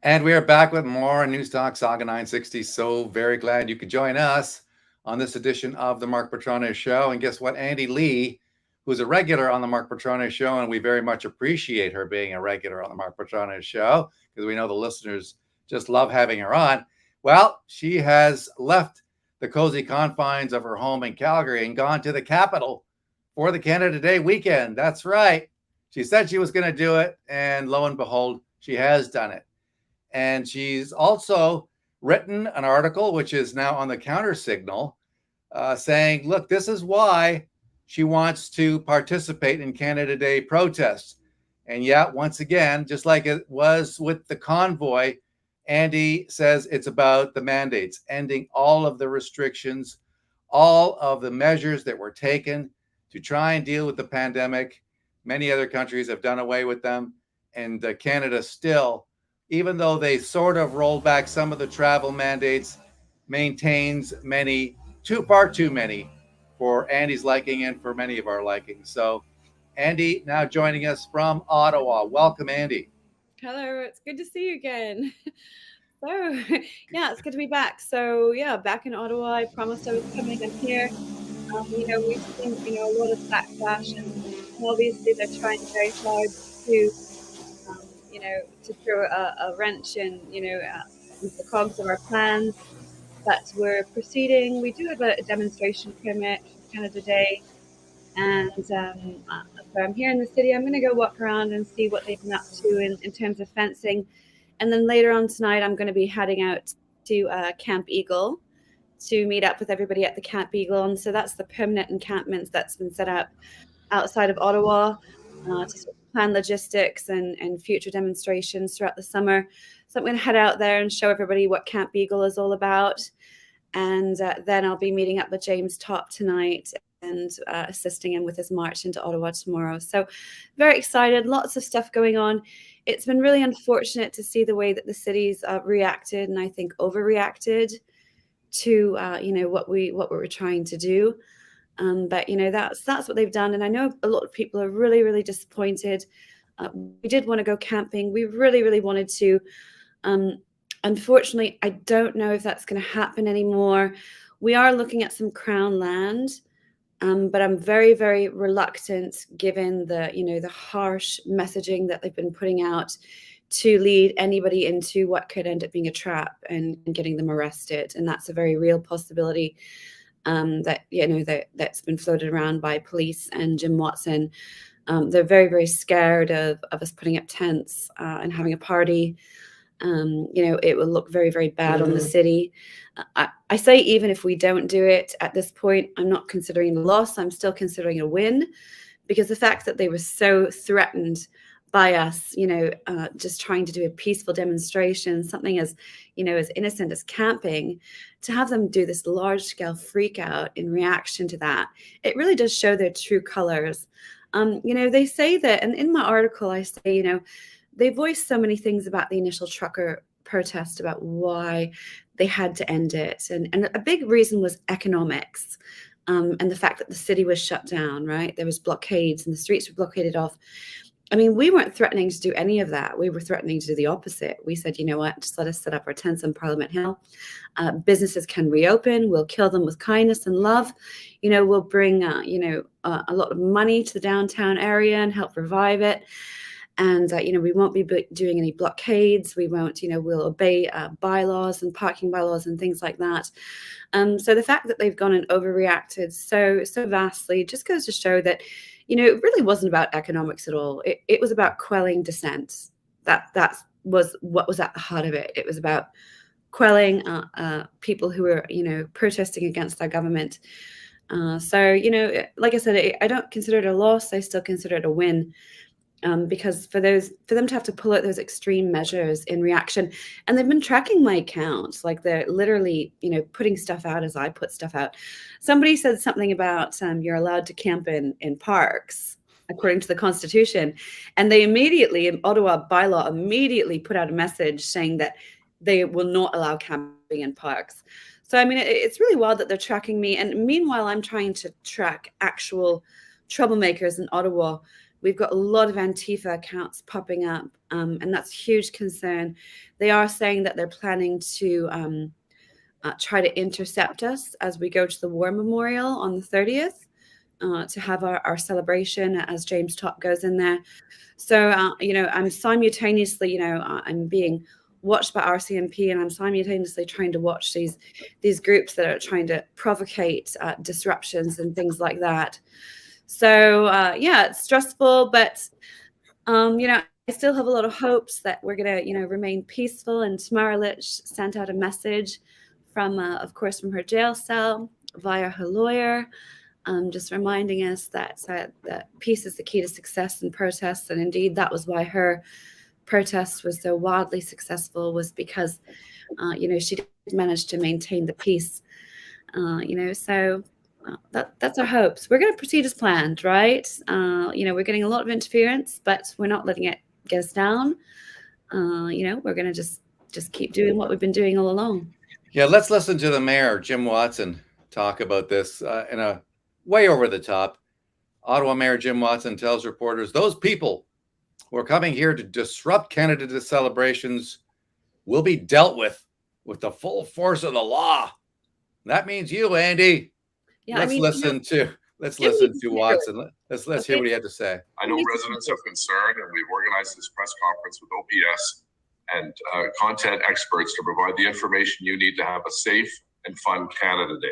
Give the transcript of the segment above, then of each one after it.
And we are back with more News Talk Saga 960. So very glad you could join us on this edition of the Mark Petrone Show. And guess what? Andy Lee, who's a regular on the Mark Petrone Show, and we very much appreciate her being a regular on the Mark Petrone Show because we know the listeners just love having her on. Well, she has left the cozy confines of her home in Calgary and gone to the capital for the Canada Day weekend. That's right. She said she was going to do it, and lo and behold, she has done it. And she's also written an article, which is now on the Counter Signal, saying, look, this is why she wants to participate in Canada Day protests. And yet, once again, just like it was with the convoy, Andy says it's about the mandates, ending all of the restrictions, all of the measures that were taken to try and deal with the pandemic. Many other countries have done away with them. And Canada still, even though they sort of rolled back some of the travel mandates, maintains many, far too many for Andy's liking and for many of our liking. So, Andy now joining us from Ottawa. Welcome, Andy. Hello, it's good to see you again. So, yeah, it's good to be back. So, yeah, back in Ottawa, I promised I was coming. I'm here. We've seen, a lot of backlash, and obviously they're trying very hard to, to throw a wrench in, into the cogs of our plans. But we're proceeding. We do have a demonstration permit for Canada Day, and so I'm here in the city. I'm going to go walk around and see what they've been up to in terms of fencing. And then later on tonight, I'm going to be heading out to Camp Eagle to meet up with everybody at the Camp Eagle. And so that's the permanent encampments that's been set up outside of Ottawa to sort of plan logistics and future demonstrations throughout the summer. So I'm going to head out there and show everybody what Camp Eagle is all about. And then I'll be meeting up with James Top tonight and assisting him with his march into Ottawa tomorrow. So very excited, lots of stuff going on. It's been really unfortunate to see the way that the city's reacted, and I think overreacted to what we were trying to do. But that's what they've done, and I know a lot of people are really, really disappointed. We did want to go camping. We really, really wanted to. Unfortunately, I don't know if that's going to happen anymore. We are looking at some Crown land, but I'm very, very reluctant, given the harsh messaging that they've been putting out, to lead anybody into what could end up being a trap and getting them arrested. And that's a very real possibility that's been floated around by police and Jim Watson. They're very, very scared of us putting up tents and having a party. It will look very, very bad on the city. I say, even if we don't do it at this point, I'm not considering a loss. I'm still considering a win, because the fact that they were so threatened by us, just trying to do a peaceful demonstration, something as innocent as camping, to have them do this large scale freak out in reaction to that, it really does show their true colors. They say that, and in my article I say, they voiced so many things about the initial trucker protest, about why they had to end it. And a big reason was economics, and the fact that the city was shut down, right? There was blockades and the streets were blockaded off. I mean, we weren't threatening to do any of that. We were threatening to do the opposite. We said, you know what, just let us set up our tents on Parliament Hill. Businesses can reopen. We'll kill them with kindness and love. We'll bring, a lot of money to the downtown area and help revive it. And, we won't be doing any blockades. We won't, we'll obey bylaws and parking bylaws and things like that. So the fact that they've gone and overreacted so vastly just goes to show that, it really wasn't about economics at all. It was about quelling dissent. That was what was at the heart of it. It was about quelling people who were, protesting against their government. So, like I said, I don't consider it a loss. I still consider it a win. Because for them to have to pull out those extreme measures in reaction, and they've been tracking my accounts, like they're literally, putting stuff out as I put stuff out. Somebody said something about you're allowed to camp in parks according to the Constitution, and they immediately, in Ottawa bylaw, immediately put out a message saying that they will not allow camping in parks. So I mean, it's really wild that they're tracking me, and meanwhile I'm trying to track actual troublemakers in Ottawa we've got a lot of Antifa accounts popping up, and that's a huge concern. They are saying that they're planning to try to intercept us as we go to the War Memorial on the 30th to have our celebration as James Topp goes in there. So, I'm simultaneously, I'm being watched by RCMP, and I'm simultaneously trying to watch these groups that are trying to provocate disruptions and things like that. So, it's stressful, but, I still have a lot of hopes that we're going to, remain peaceful. And Tamara Litch sent out a message of course, from her jail cell via her lawyer, just reminding us that peace is the key to success in protests. And indeed, that was why her protest was so wildly successful, was because, she did manage to maintain the peace. So that's our hopes. We're going to proceed as planned, right? We're getting a lot of interference, but we're not letting it get us down. We're going to just keep doing what we've been doing all along. Yeah, let's listen to the mayor, Jim Watson, talk about this in a way over the top. Ottawa Mayor Jim Watson tells reporters those people who are coming here to disrupt Canada Day celebrations will be dealt with the full force of the law. That means you, Andy. Yeah, let's listen to Watson. Let's hear what he had to say. I know residents are concerned, and we've organized this press conference with OPS and content experts to provide the information you need to have a safe and fun Canada Day.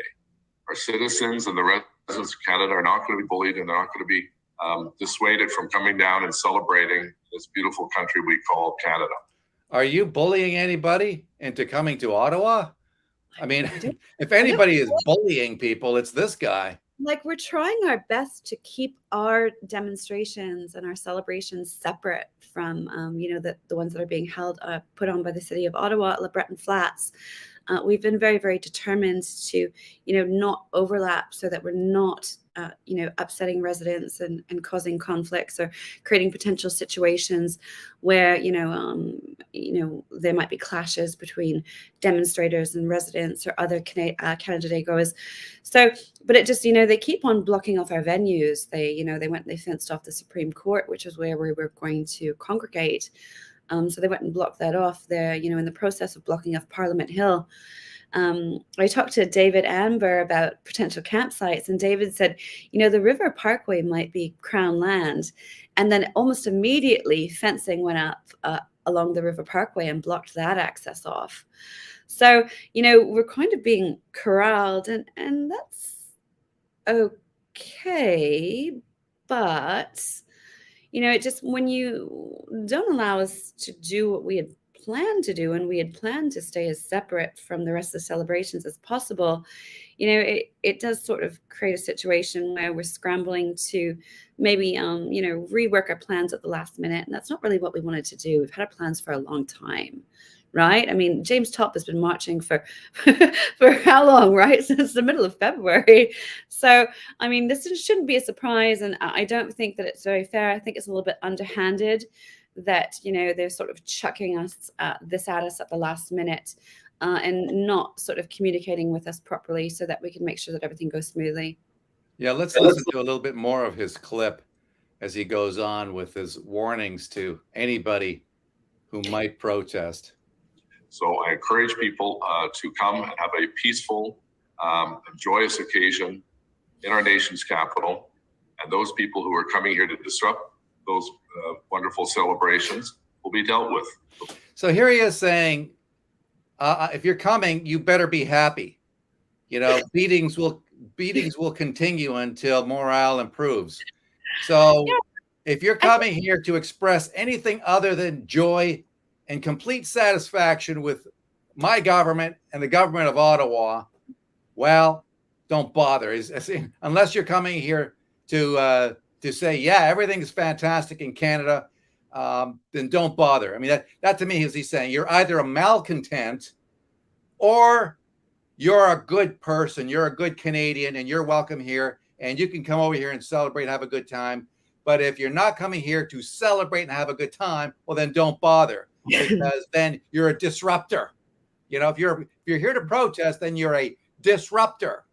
Our citizens and the residents of Canada are not going to be bullied, and they're not going to be dissuaded from coming down and celebrating this beautiful country we call Canada. Are you bullying anybody into coming to Ottawa? I mean, if anybody is bullying people, it's this guy. Like, we're trying our best to keep our demonstrations and our celebrations separate from, the ones that are being put on by the city of Ottawa at Le Breton Flats. We've been very, very determined to, not overlap so that we're not, upsetting residents and causing conflicts or creating potential situations where, there might be clashes between demonstrators and residents or other Canada Day goers. So, but it just, they keep on blocking off our venues. They fenced off the Supreme Court, which is where we were going to congregate. So they went and blocked that off there, in the process of blocking off Parliament Hill. I talked to David Amber about potential campsites, and David said, the River Parkway might be Crown land. And then almost immediately fencing went up along the River Parkway and blocked that access off. So, we're kind of being corralled, and that's okay. But, it just, when you don't allow us to do what we had planned to do, and we had planned to stay as separate from the rest of the celebrations as possible, it does sort of create a situation where we're scrambling to maybe, rework our plans at the last minute. And that's not really what we wanted to do. We've had our plans for a long time, right? I mean, James Topp has been marching for for how long, right? Since the middle of February. So, I mean, this shouldn't be a surprise. And I don't think that it's very fair. I think it's a little bit underhanded that, they're sort of chucking this at us at the last minute and not sort of communicating with us properly so that we can make sure that everything goes smoothly. Yeah, let's listen to a little bit more of his clip as he goes on with his warnings to anybody who might protest. So I encourage people to come and have a peaceful, joyous occasion in our nation's capital. And those people who are coming here to disrupt those wonderful celebrations will be dealt with. So here he is saying, if you're coming, you better be happy. Beatings will continue until morale improves. So if you're coming here to express anything other than joy and complete satisfaction with my government and the government of Ottawa, well, don't bother. Unless you're coming here to say, yeah, everything's fantastic in Canada, then don't bother. I mean, that to me is he's saying you're either a malcontent or you're a good person. You're a good Canadian and you're welcome here and you can come over here and celebrate and have a good time. But if you're not coming here to celebrate and have a good time, well, then don't bother, because then you're a disruptor. If you're here to protest, then you're a disruptor.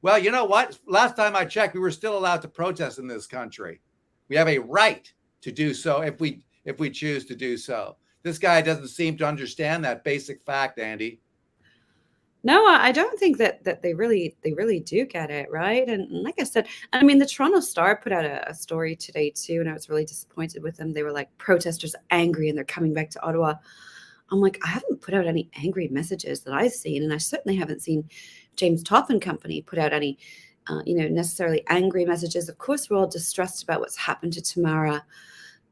Well, you know what? Last time I checked, we were still allowed to protest in this country. We have a right to do so if we choose to do so. This guy doesn't seem to understand that basic fact, Andy. No, I don't think that they really do get it, right? And like I said, I mean, the Toronto Star put out a story today too, and I was really disappointed with them. They were like, protesters angry and they're coming back to Ottawa. I'm like, I haven't put out any angry messages that I've seen, and I certainly haven't seen James Topp and company put out any, necessarily angry messages. Of course, we're all distressed about what's happened to Tamara.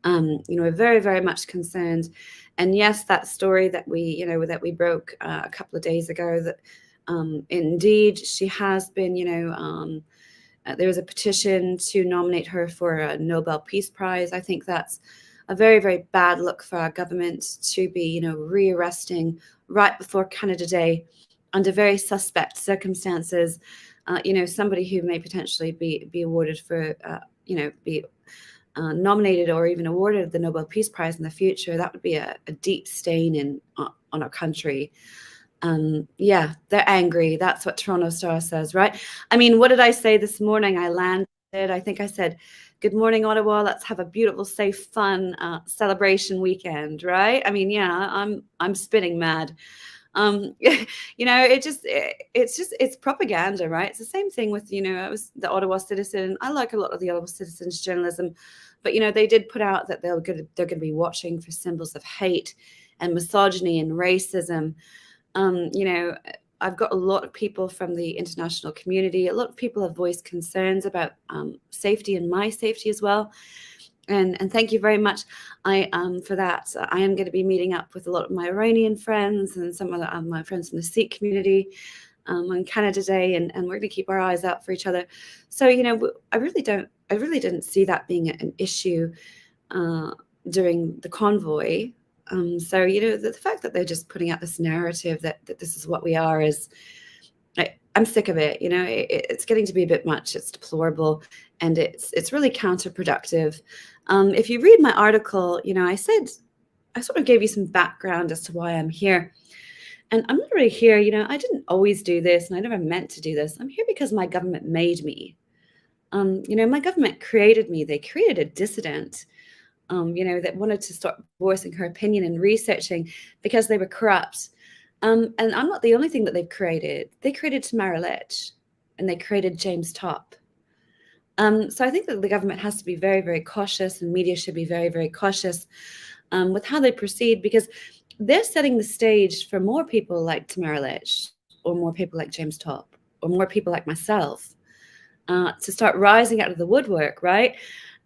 We're very, very much concerned. And yes, that story that we broke a couple of days ago, that indeed she has been, there was a petition to nominate her for a Nobel Peace Prize. I think that's a very, very bad look for our government to be, rearresting right before Canada Day under very suspect circumstances, somebody who may potentially be awarded for, be nominated or even awarded the Nobel Peace Prize in the future. That would be a deep stain on our country. Yeah, they're angry. That's what Toronto Star says, right? I mean, what did I say this morning? I landed. I think I said, "Good morning, Ottawa. Let's have a beautiful, safe, fun celebration weekend," right? I mean, yeah, I'm spinning mad. It's propaganda, right? It's the same thing with, I was the Ottawa Citizen. I like a lot of the Ottawa Citizen's journalism, but they did put out that they're going to be watching for symbols of hate and misogyny and racism. I've got a lot of people from the international community. A lot of people have voiced concerns about safety and my safety as well. And thank you very much for that. I am going to be meeting up with a lot of my Iranian friends and some of my friends from the Sikh community on Canada Day, and we're going to keep our eyes out for each other. So, I really didn't see that being an issue during the convoy. So, the fact that they're just putting out this narrative that this is what we are is, I'm sick of it. It's getting to be a bit much. It's deplorable, and it's really counterproductive. If you read my article, I sort of gave you some background as to why I'm here. And I'm not really here, I didn't always do this, and I never meant to do this. I'm here because my government made me. My government created me. They created a dissident, that wanted to start voicing her opinion and researching because they were corrupt. And I'm not the only thing that they've created. They created Tamara Lich, and they created James Topp. So I think that the government has to be very, very cautious, and media should be very, very cautious with how they proceed, because they're setting the stage for more people like Tamara Lich, or more people like James Topp, or more people like myself to start rising out of the woodwork, right?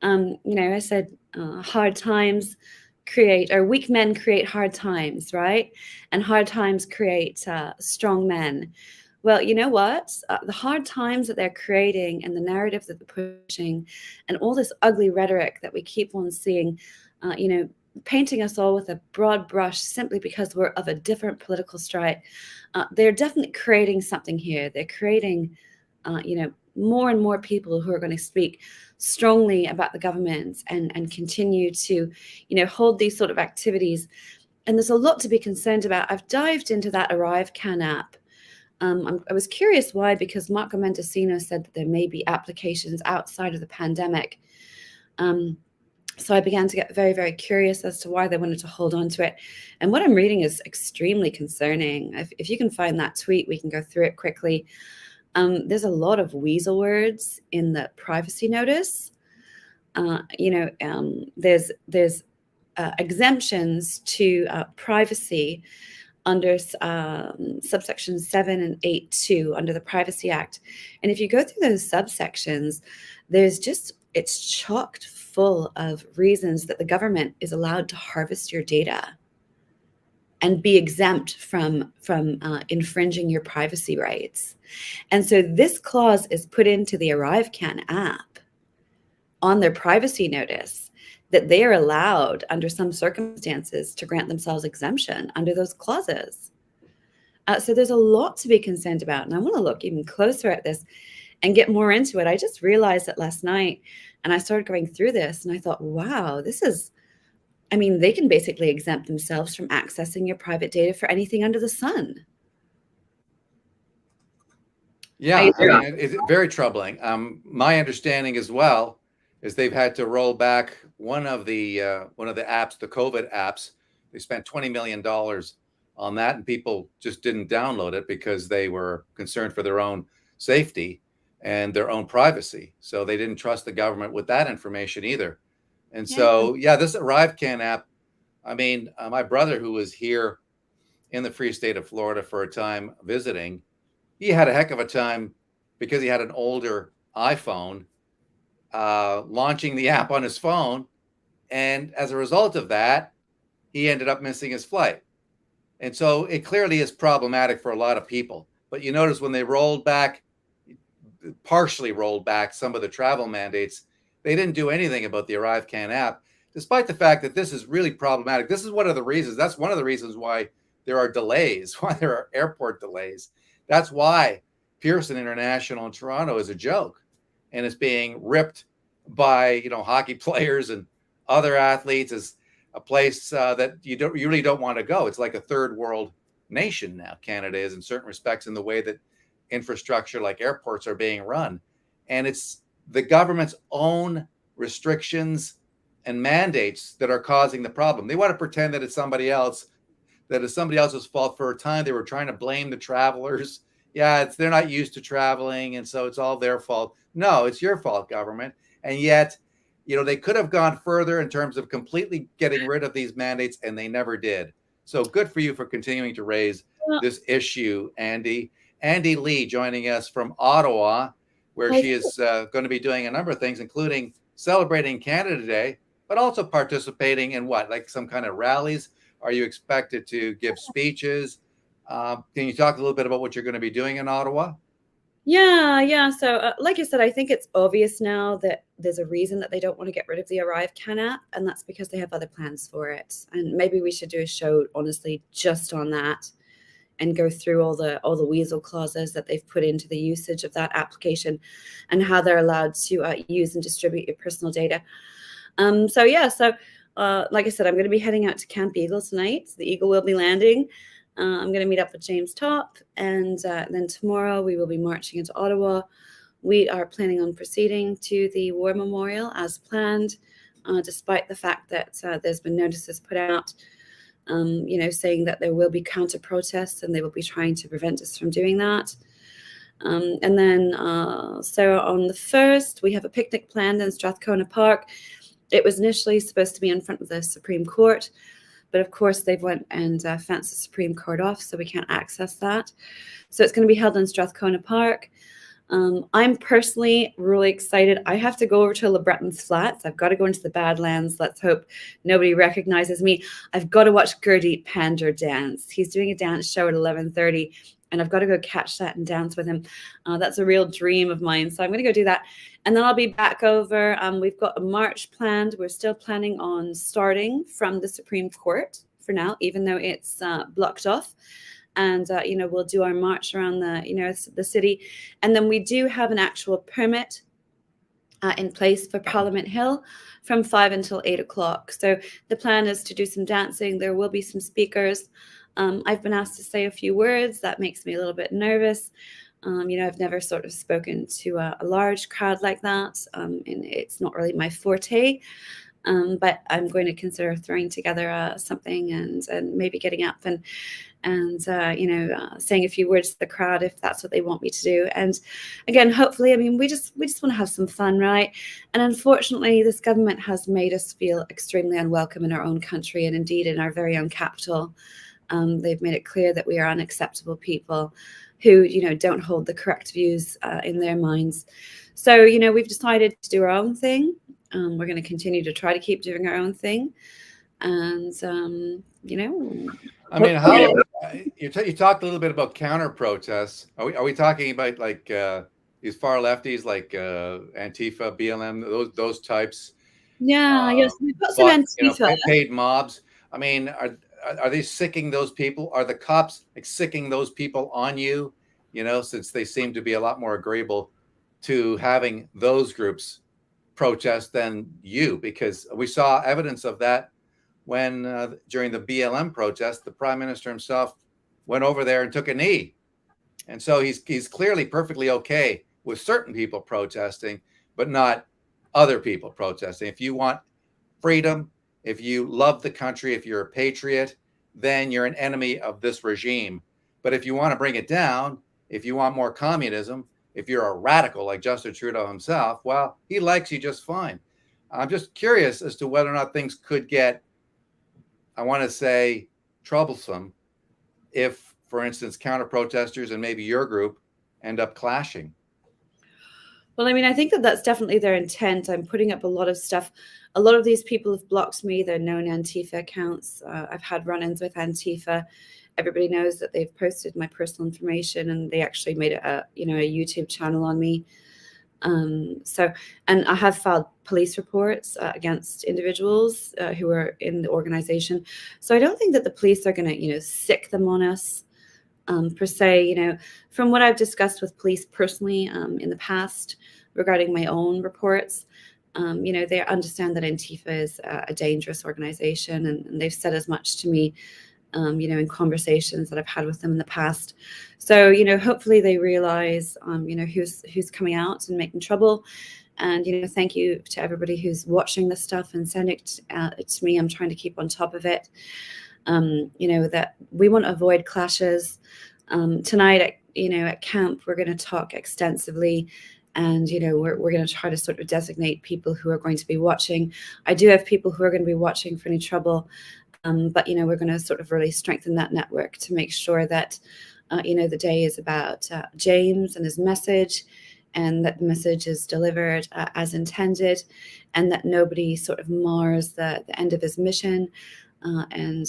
I said hard times weak men create hard times, right? And hard times create strong men. Well, you know what? The hard times that they're creating, and the narrative that they're pushing, and all this ugly rhetoric that we keep on seeing, painting us all with a broad brush simply because we're of a different political stripe, they're definitely creating something here. They're creating, more and more people who are going to speak strongly about the government and continue to, hold these sort of activities. And there's a lot to be concerned about. I've dived into that ArriveCan app. I was curious why, because Marco Mendocino said that there may be applications outside of the pandemic. So I began to get very, very curious as to why they wanted to hold on to it. And what I'm reading is extremely concerning. If you can find that tweet, we can go through it quickly. There's a lot of weasel words in the privacy notice. There's exemptions to privacy under subsections 7 and 8.2 under the Privacy Act. And if you go through those subsections, it's chocked full of reasons that the government is allowed to harvest your data and be exempt from infringing your privacy rights. And so this clause is put into the ArriveCan app on their privacy notice, that they are allowed under some circumstances to grant themselves exemption under those clauses. So there's a lot to be concerned about. And I want to look even closer at this and get more into it. I just realized it last night, and I started going through this, and I thought, wow, they can basically exempt themselves from accessing your private data for anything under the sun. Yeah, it's very troubling. My understanding as well is they've had to roll back one of the apps, the COVID apps. They spent $20 million on that, and people just didn't download it because they were concerned for their own safety and their own privacy. So they didn't trust the government with that information either. And so, yeah, this ArriveCan app, I mean, my brother, who was here in the free state of Florida for a time visiting, he had a heck of a time because he had an older iPhone, launching the app on his phone. And as a result of that, he ended up missing his flight. And so it clearly is problematic for a lot of people. But you notice when they partially rolled back some of the travel mandates, they didn't do anything about the ArriveCan app, despite the fact that this is really problematic. This is one of the reasons. That's one of the reasons why there are delays, why there are airport delays. That's why Pearson International in Toronto is a joke, and it's being ripped by hockey players and other athletes as a place that you really don't want to go. It's like a third world nation now. Canada is in certain respects in the way that infrastructure like airports are being run, and it's the government's own restrictions and mandates that are causing the problem. They want to pretend that it's somebody else, that it's somebody else's fault. For a time, they were trying to blame the travelers. Yeah, they're not used to traveling, and so it's all their fault. No, it's your fault, government. And yet, they could have gone further in terms of completely getting rid of these mandates, and they never did. So good for you for continuing to raise this issue, Andy. Andy Lee joining us from Ottawa, where she is going to be doing a number of things, including celebrating Canada Day, but also participating in like some kind of rallies. Are you expected to give speeches? Can you talk a little bit about what you're going to be doing in Ottawa? Yeah. So like you said, I think it's obvious now that there's a reason that they don't want to get rid of the ArriveCan app, and that's because they have other plans for it. And maybe we should do a show, honestly, just on that, and go through all the weasel clauses that they've put into the usage of that application and how they're allowed to use and distribute your personal data. So like I said, I'm going to be heading out to Camp Eagle tonight. The Eagle will be landing. I'm going to meet up with James Topp, and then tomorrow we will be marching into Ottawa. We are planning on proceeding to the War Memorial as planned, despite the fact that there's been notices put out, saying that there will be counter protests and they will be trying to prevent us from doing that. And then, so on the 1st, we have a picnic planned in Strathcona Park. It was initially supposed to be in front of the Supreme Court, but of course they've went and fenced the Supreme Court off, so we can't access that. So it's going to be held in Strathcona Park. I'm personally really excited. I have to go over to LeBreton's Flats. I've got to go into the Badlands. Let's hope nobody recognizes me. I've got to watch Gurdeep Pandher dance. He's doing a dance show at 11:30, and I've got to go catch that and dance with him. That's a real dream of mine. So I'm going to go do that. And then I'll be back over. We've got a march planned. We're still planning on starting from the Supreme Court for now, even though it's blocked off. And, we'll do our march around the city. And then we do have an actual permit in place for Parliament Hill from 5 until 8 o'clock. So the plan is to do some dancing. There will be some speakers. I've been asked to say a few words. That makes me a little bit nervous. I've never sort of spoken to a large crowd like that, and it's not really my forte. But I'm going to consider throwing together something and maybe getting up and saying a few words to the crowd if that's what they want me to do. And again, hopefully, we just want to have some fun, right? And unfortunately, this government has made us feel extremely unwelcome in our own country and indeed in our very own capital. They've made it clear that we are unacceptable people who, don't hold the correct views in their minds. So, we've decided to do our own thing. We're going to continue to try to keep doing our own thing. And, you talked a little bit about counter protests. Are we talking about like these far lefties like Antifa, BLM, those types? Yeah, yes, we've got some Antifa. Paid mobs. Are they sicking those people? Are the cops sicking those people on you? Since they seem to be a lot more agreeable to having those groups protest than you, because we saw evidence of that when during the BLM protest, the prime minister himself went over there and took a knee. And so he's clearly perfectly okay with certain people protesting, but not other people protesting. If you want freedom, if you love the country, if you're a patriot, then you're an enemy of this regime. But if you want to bring it down, if you want more communism, if you're a radical like Justin Trudeau himself, well, he likes you just fine. I'm just curious as to whether or not things could get, I want to say, troublesome if, for instance, counter protesters and maybe your group end up clashing. Well, I mean, I think that that's definitely their intent. I'm putting up a lot of stuff. A lot of these people have blocked me. They're known Antifa accounts. I've had run-ins with Antifa. Everybody knows that they've posted my personal information, and they actually made a YouTube channel on me. And I have filed police reports against individuals who are in the organization. So I don't think that the police are going to, sick them on us per se. From what I've discussed with police personally in the past regarding my own reports, they understand that Antifa is a dangerous organization, and they've said as much to me, in conversations that I've had with them in the past. So, hopefully they realize, who's coming out and making trouble. And, thank you to everybody who's watching this stuff and sending it to me. I'm trying to keep on top of it. That we want to avoid clashes. Tonight, at camp, we're going to talk extensively. And, we're going to try to sort of designate people who are going to be watching. I do have people who are going to be watching for any trouble. But, we're going to sort of really strengthen that network to make sure that, the day is about James and his message, and that the message is delivered as intended, and that nobody sort of mars the end of his mission and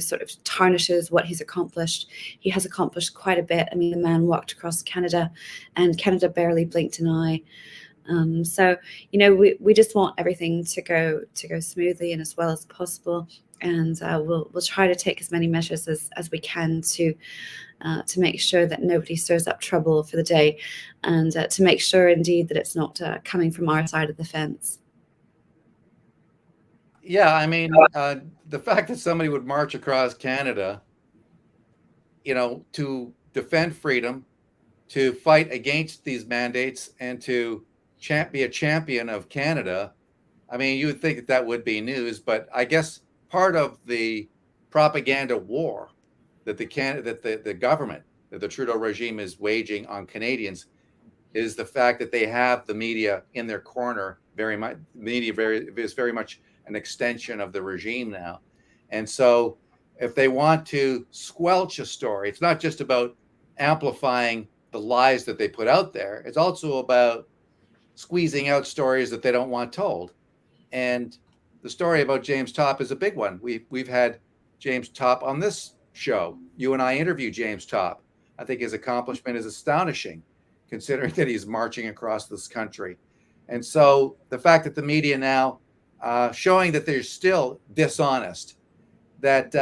sort of tarnishes what he's accomplished. He has accomplished quite a bit. I mean, the man walked across Canada, and Canada barely blinked an eye. So, we just want everything to go smoothly and as well as possible. And we'll try to take as many measures as we can to make sure that nobody stirs up trouble for the day, and to make sure indeed that it's not coming from our side of the fence. Yeah, I mean, the fact that somebody would march across Canada, to defend freedom, to fight against these mandates, and to be a champion of Canada, I mean, you would think that would be news, but I guess part of the propaganda war that the government, that the Trudeau regime is waging on Canadians, is the fact that they have the media in their corner. Very much, media is very much an extension of the regime now, and so if they want to squelch a story, it's not just about amplifying the lies that they put out there. It's also about squeezing out stories that they don't want told. And the story about James Topp is a big one. We've had James Topp on this show. You and I interviewed James Topp. I think his accomplishment is astonishing, considering that he's marching across this country. And so the fact that the media now showing that they're still dishonest, that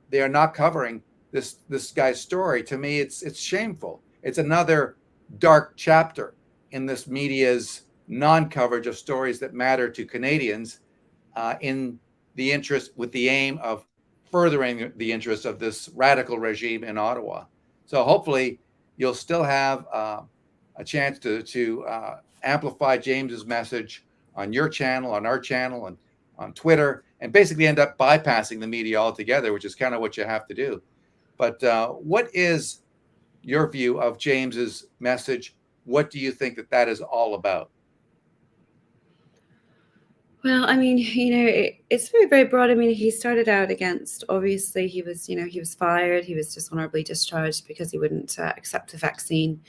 they are not covering this guy's story, to me, it's shameful. It's another dark chapter in this media's non-coverage of stories that matter to Canadians, in the interest, with the aim of furthering the interests of this radical regime in Ottawa. So hopefully you'll still have a chance to amplify James's message on your channel, on our channel, and on Twitter, and basically end up bypassing the media altogether, which is kind of what you have to do. But what is your view of James's message? What do you think that is all about? Well, I mean, it's very, very broad. I mean, he started out against, obviously, he was fired. He was dishonorably discharged because he wouldn't accept the vaccine.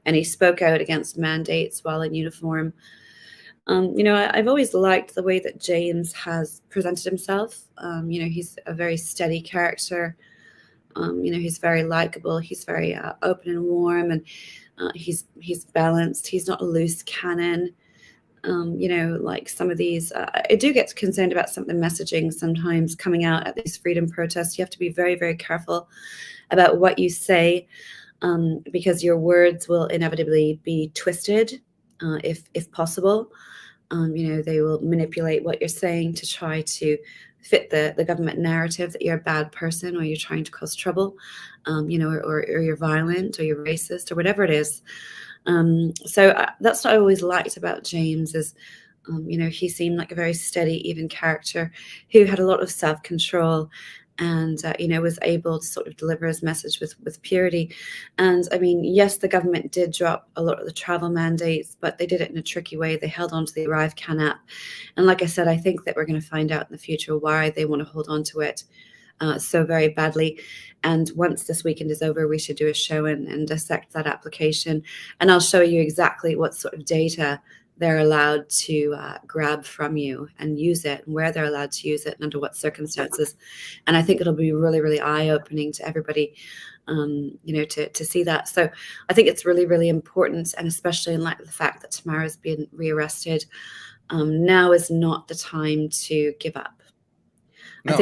And he spoke out against mandates while in uniform. I've always liked the way that James has presented himself. He's a very steady character. He's very likable. He's very open and warm, and he's balanced. He's not a loose cannon. Like some of these, I do get concerned about some of the messaging sometimes coming out at these freedom protests. You have to be very, very careful about what you say, because your words will inevitably be twisted, if possible. They will manipulate what you're saying to try to fit the government narrative that you're a bad person, or you're trying to cause trouble, or you're violent, or you're racist, or whatever it is. So that's what I always liked about James is, He seemed like a very steady, even character who had a lot of self-control and, was able to sort of deliver his message with purity. And I mean, yes, the government did drop a lot of the travel mandates, but they did it in a tricky way. They held on to the ArriveCAN app. And like I said, I think that we're going to find out in the future why they want to hold on to it so very badly. And once this weekend is over, we should do a show and dissect that application. And I'll show you exactly what sort of data they're allowed to grab from you and use it, and where they're allowed to use it and under what circumstances. And I think it'll be really, really eye-opening to everybody, to see that. So I think it's really, really important, and especially in light of the fact that Tamara's been rearrested, now is not the time to give up. No,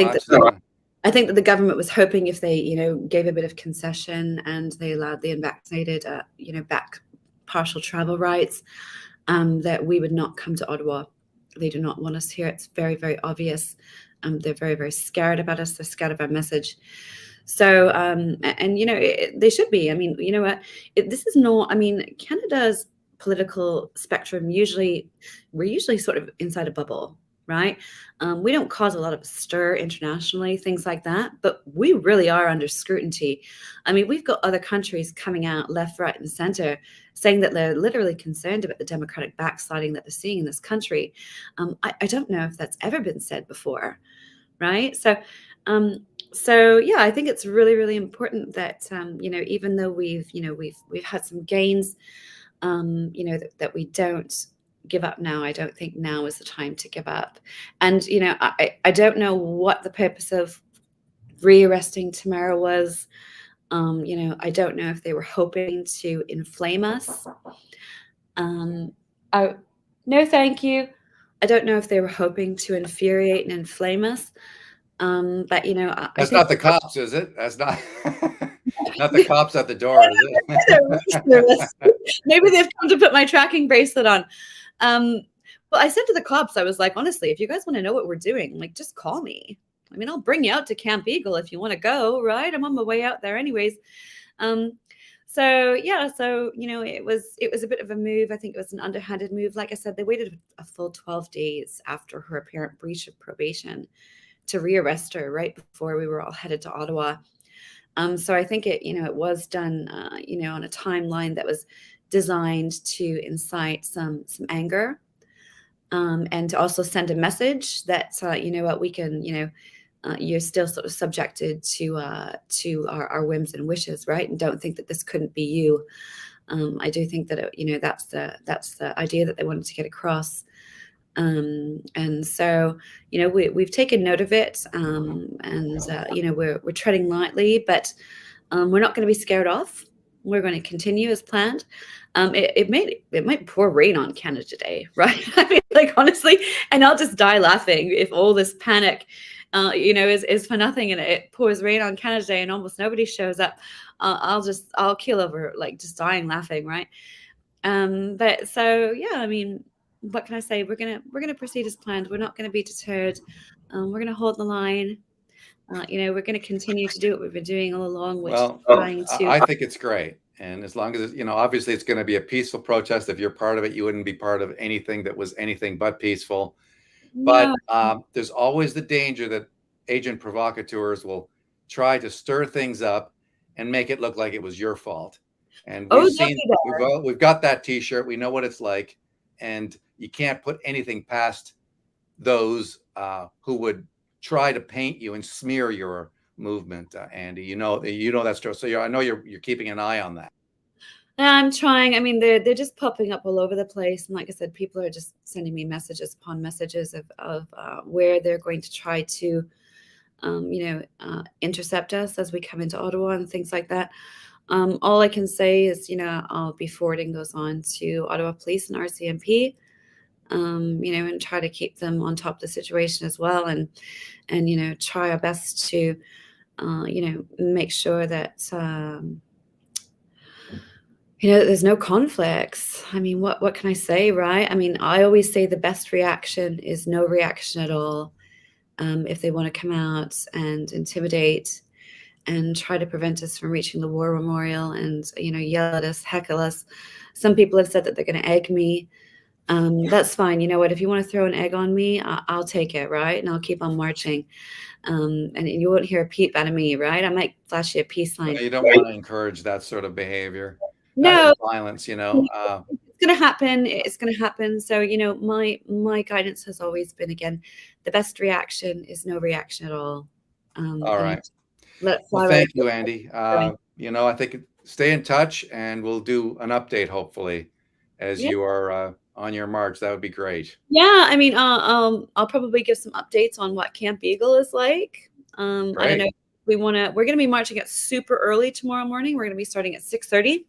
I think that the government was hoping if they, gave a bit of concession and they allowed the unvaccinated, back partial travel rights, that we would not come to Ottawa. They do not want us here. It's very, very obvious. They're very, very scared about us. They're scared of our message. So, they should be. I mean, you know what? This is not, I mean, Canada's political spectrum, we're usually sort of inside a bubble, right? We don't cause a lot of stir internationally, things like that, but we really are under scrutiny. I mean, we've got other countries coming out left, right, and center saying that they're literally concerned about the democratic backsliding that they're seeing in this country. I don't know if that's ever been said before, right? So yeah, I think it's really, really important that even though we've had some gains, that we don't give up now. I don't think now is the time to give up. And I don't know what the purpose of rearresting Tamara was. I don't know if they were hoping to inflame us. No, thank you. I don't know if they were hoping to infuriate and inflame us. But that's not the cops, is it? That's not not the cops at the door, is it? Maybe they've come to put my tracking bracelet on. Well, I said to the cops, I was like, honestly, if you guys want to know what we're doing, like, just call me. I mean, I'll bring you out to Camp Eagle if you want to go, right? I'm on my way out there anyways. So it was a bit of a move. I think it was an underhanded move. Like I said, they waited a full 12 days after her apparent breach of probation to rearrest her right before we were all headed to Ottawa. So I think it was done, on a timeline that was designed to incite some anger, and to also send a message that we can, you're still sort of subjected to our whims and wishes, right? And don't think that this couldn't be you. I do think that that's the idea that they wanted to get across. And so we've taken note of it, and we're treading lightly, but we're not going to be scared off. We're going to continue as planned. It might pour rain on Canada today, right? I mean, like, honestly, and I'll just die laughing if all this panic, is for nothing, and it pours rain on Canada today and almost nobody shows up. I'll keel over, like, just dying laughing, right? But so yeah, I mean, what can I say? We're gonna proceed as planned. We're not going to be deterred. We're going to hold the line. We're going to continue to do what we've been doing all along, which is trying to. I think it's great. And as long as, obviously it's going to be a peaceful protest. If you're part of it, you wouldn't be part of anything that was anything but peaceful. No. But there's always the danger that agent provocateurs will try to stir things up and make it look like it was your fault. And we've got that T-shirt. We know what it's like. And you can't put anything past those who would try to paint you and smear your movement, Andy. That's true. So I know you're keeping an eye on that. I'm trying. I mean, they're just popping up all over the place, and like I said, people are just sending me messages upon messages of where they're going to try to, intercept us as we come into Ottawa and things like that. All I can say is, I'll be forwarding those on to Ottawa Police and RCMP, and try to keep them on top of the situation as well, and try our best to, make sure that, there's no conflicts. I mean, what can I say, right? I mean, I always say the best reaction is no reaction at all. If they want to come out and intimidate and try to prevent us from reaching the war memorial and, yell at us, heckle us. Some people have said that they're going to egg me. That's fine. You know what? If you want to throw an egg on me, I'll take it, right? And I'll keep on marching. And you won't hear a peep out of me, right? I might flash you a peace sign. You don't want to encourage that sort of behavior. No, Violence, it's going to happen. It's going to happen. So, my guidance has always been, again, the best reaction is no reaction at all. All right. Well, thank you, Andy. I think stay in touch and we'll do an update hopefully as you are on your march. That would be great. Yeah, I mean, I'll probably give some updates on what Camp Eagle is like. I don't know. We're going to be marching at super early tomorrow morning. We're going to be starting at 6:30.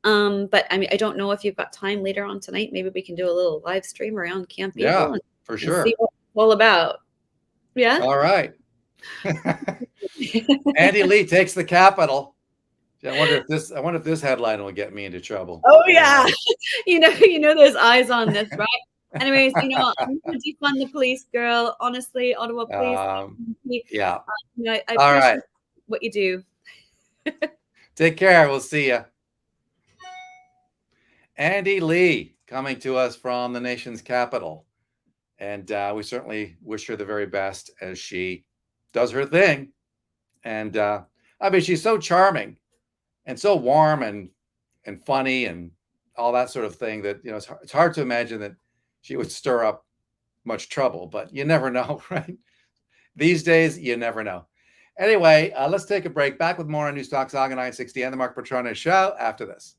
But I mean, I don't know if you've got time later on tonight. Maybe we can do a little live stream around Camp Eagle. Yeah, for sure. See what it's all about. Yeah. All right. Andy Lee takes the Capitol. I wonder if this headline will get me into trouble. Oh yeah. you know there's eyes on this, right? Anyways, I'm gonna defund the police, girl. Honestly, Ottawa police. Yeah. I appreciate what you do. Take care. We'll see you. Andy Lee coming to us from the nation's capital. And we certainly wish her the very best as she does her thing. And I mean, she's so charming and so warm and funny and all that sort of thing that, it's hard to imagine that she would stir up much trouble, but you never know, right? These days, you never know. Anyway, let's take a break. Back with more on Newstalk Saga 960 and the Mark Petrone Show after this.